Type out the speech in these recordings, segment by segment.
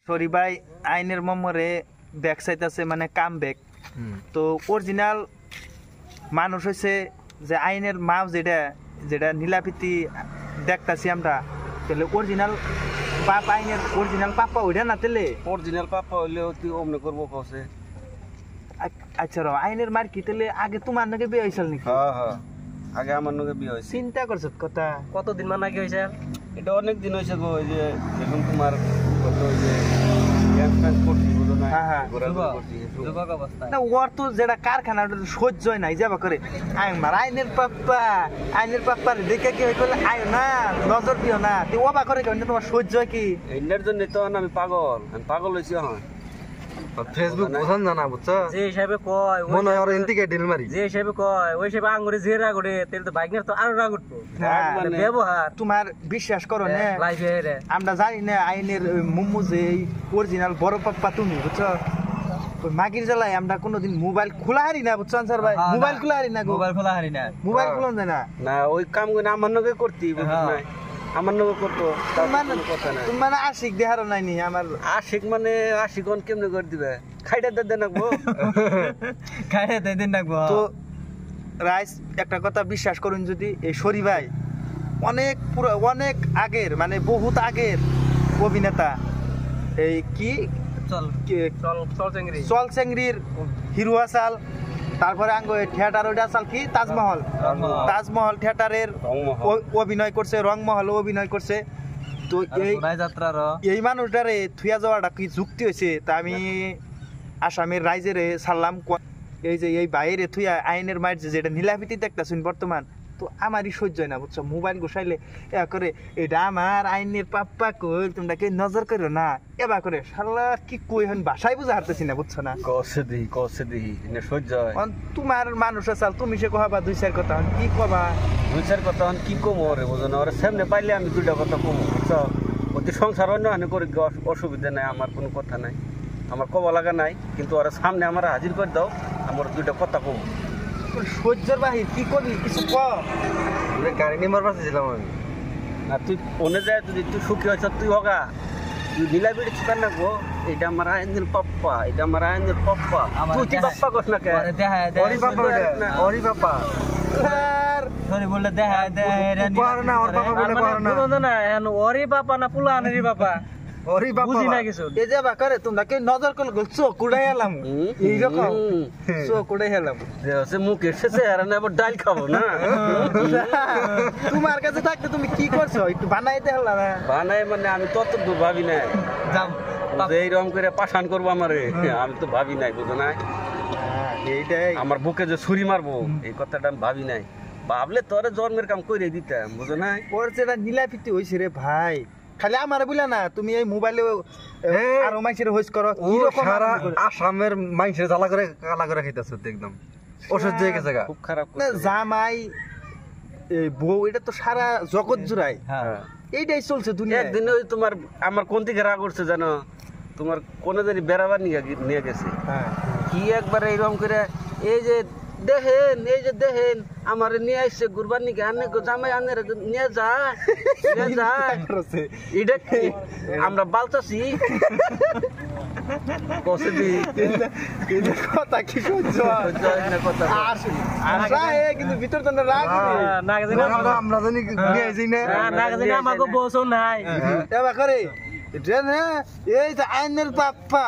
Sorry ভাই আইনের মমরে back চাইতেছে মানে কাম ব্যাক তো অরিজিনাল মানুষ হয়েছে যে আইনের মাপ যেটা যেটা নীলাপিতি দেখতাছি আমরা তাহলে অরিজিনাল পাপ আইনের অরিজিনাল পাপ্পা ওইটা না তাহলে অরিজিনাল পাপ্পা হইলেও তুই অমনে করবো কসে। আচ্ছা র আইনের মার কি তাহলে আগে তোমার নাকি বিয়ে হয়েছিল নাকি? হ্যাঁ হ্যাঁ আগে আমার নাকি বিয়ে হয়েছে। চিন্তা করছো কথা কতদিন মান আগে হয়েছে? এটা অনেক দিন হয়েছে গো। ওই যে দেখুন তোমার কত ওই যে ড্যান্স ফ্যান্স করছি বুঝো না, ঘোরাঘুরি করছি যুবক অবস্থা না ওর তো যেটা কারখানা সহ্য হয় নাই যাবা করে আমার আইনের পাপ্পা দেখে কি হয়ে আয় না নজর দিও না তুই ওবা করে কেন তোমার সহ্য হয় কি এটার জন্য তো আমি পাগল হয়েছি। হ্যাঁ ফেসবুক বোঝান জানা বুঝছো যে হিসাবে কয় মনে হয় ওর এনতিকে ডিল মারি যে হিসাবে কয় ওই হিসাবে আঙ্গুরে যে রাগ উঠে তাহলে তো বাইকের তো আরো রাগ উঠবো। ব্যবহার তোমার বিশ্বাস করো না লাইফে আমরা জানি না আইনের মুম্মু যে অরিজিনাল বড় পাপ্পা তুমি বুঝছো ওই মাগির জ্বালায় আমরা কোনোদিন মোবাইল খোলা হারি না বুঝছো স্যার ভাই মোবাইল খোলা হারি না মোবাইল খোলা হারি না মোবাইল খোলা যায় না না ওই কাম করে আমার নগে করতি বুঝছ না, আমার নগে করতো কথা না। তুমি মানে আশিক দেহারও নাইনি আমার আশিক মানে আশিকন কেমনে করে দিবে খাইটা দে নাকবো খাইয়ে দেয় দিন রাখবো। তো রাইস একটা কথা বিশ্বাস করুন যদি এই শরী ভাই অনেক আগের মানে বহুত আগের অভিনেতা এই কি চল চেংড়ির হিরো আসাল তারপরে আঙ্গ থিয়েটার ওইটা আসাল কি তাজমহল থিয়েটারের অভিনয় করছে রংমহল অভিনয় করছে। তো এই মানুষটারে থুয়া যাওয়াটা কি যুক্তি হয়েছে তা আমি আসামের রাইজের সারলাম এই যে এই বাইরে থুয়া আইনের মায়ের যেটা নীলাপিতি দেখতেছেন বর্তমান তো আমারই সহ্য হয় না বুঝছো মোবাইল ঘুষাইলে এ করে এটা আমার আইনের পাপ্পা কই তোমরা কে নজর করো না এবার করে শালা কি কই হন ভাষায় বুঝা হারতেছি না বুঝছো না কসে দিই না সহ্য হয়। তোমার মানুষ আসাল তুমি সে কহাবা দুই চার কথা কি কবা দুই চার কথা কি কমো ওরে বুঝো না ওরে সামনে পাইলে আমি দুইটা কথা কমো বুঝছো অতি সংসার অন্য হানি করে অসুবিধা নাই আমার কোনো কথা নাই আমার কবা লাগা নাই কিন্তু ওরা সামনে আমার হাজির করে দাও আমার দুইটা কথা কমো সহ্যের বাহির কি করবি কিছু কম গাড়ি নিয়ে পাশে ছিলাম আমি না তুই ফোনে যায় তুই তুই সুখী হয়েছ তুই হগা তুই নীলা বিড়ি চিকার না গো এটা আমার আইনের পাপ্পা তুই পাপ্পা কস না কে ওরি পাপা বললে দেখা না ওর পাপা বলে না ওরি বাপা না পুলানেরই বাপা ওরি বাপা বুঝি না কিছু এই যে বাকারে তোমরা কে নজর করলে চোখ কুড়াই এলাম এইরকম চোখ কুড়াই এলাম যে হচ্ছে মুখ এসেছে আর না আবার ডাল খাবো না তোমার কাছে থাকতে তুমি কি করছো একটু বানাইতে হল না বানাই মানে আমি তত ভাবি নাই এইরকম করে পাশান করবো আমারে আমি তো ভাবি নাই বুঝো না এইটাই আমার বুকে যে ছুরি মারবো এই কথাটা আমি ভাবি নাই ভাবলে তোরে জন্মের কাম করে দিতাম বুঝো না ওর যেটা নীলাপিতি হয়েছে রে ভাই খালি আমার বুঝলা না তুমি এই মোবাইলে আরো মাইসের হোস করো সারা আসামের মাইসের জ্বালা করে কালা করে খাইতেছ একদম অসহ্য হয়ে গেছে খুব খারাপ জামাই বউ এটা তো সারা জগৎ জুড়াই এইটাই চলছে দুনিয়া একদিন ওই তোমার আমার কোন দিকে রাগ করছে জানো তোমার কোন জানি বেড়াবার নিয়ে গেছে কি একবার এইরকম করে এই যে দেখেন আমার নিয়ে আসছে গুরবান নিকে আনে জামাই আনে নিয়ে যা এটা কি আমরা বালতাছি কসে দি কথা কি সহ্য কথা কিন্তু ভিতর তো রাগ আমরা জানি নিয়ে আসি না আমাকে বসো নাই এবার করে এই যে আইনের পাপ্পা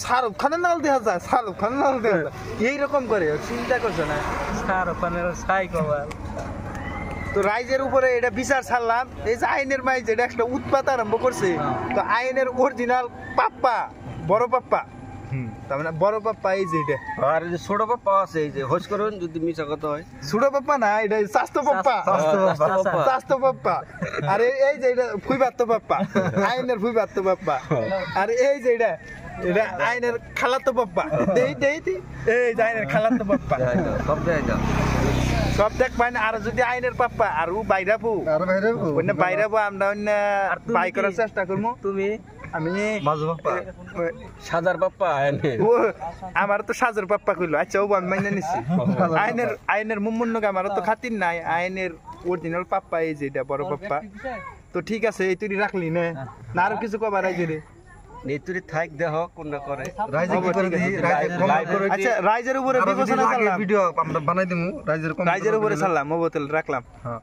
শাহরুখ খানের নাল দেখা যায় এইরকম করে চিন্তা করছো না শাহরুখ খানের ছাই কবার তো রাইজের উপরে এটা বিচার ছাড়লাম এই যে আইনের মাই যেটা একটা উৎপাত আরম্ভ করছে তো আইনের অরিজিনাল পাপ্পা বড় পাপ্পা তার মানে বড় পাপ্পা এই যে এটা আর এই যে ছোট পাপ্পা আছে এই যে হোস করুন যদি মিছা কথা হয় ছোট পাপ্পা না এটা স্বাস্থ্য পাপ্পা আর এই যে এটা ফুইবাত্ত পাপ্পা আইনের ফুইবাত্ত পাপ্পা আর এই যে এটা আইনের খালাতো পাপ্পা এই যে আইনের খালাতো পাপ্পা সব দেখ পাই না আর যদি আইনের পাপ্পা আর বাইরাবো বাইরাবো আমরা অন্য বাই করার চেষ্টা করবো তুমি আমি সাজার পাপ্পা আমার তো সাজার পাপ্পা কইলো আচ্ছা ও আমি মাইনে নিচ্ছি আইনের মুম্মুন আমার তো খাতির নাই আইনের অরিজিনাল পাপ্পা এই যেটা বড় পাপ্পা তো ঠিক আছে এই তুই রাখলি না আরো কিছু কবার আইছে রে নেতুরি থাক দেহ কোনটা করে রাইজে কি করে দিই রাইজে কমেন্ট করে দিই আচ্ছা রাইজের উপরে বিবেচনা করলাম ভিডিও আমরা বানাই দিমু রাইজের কমেন্ট রাইজের উপরে ছাড়লাম মোবাইল রাখলাম হ্যাঁ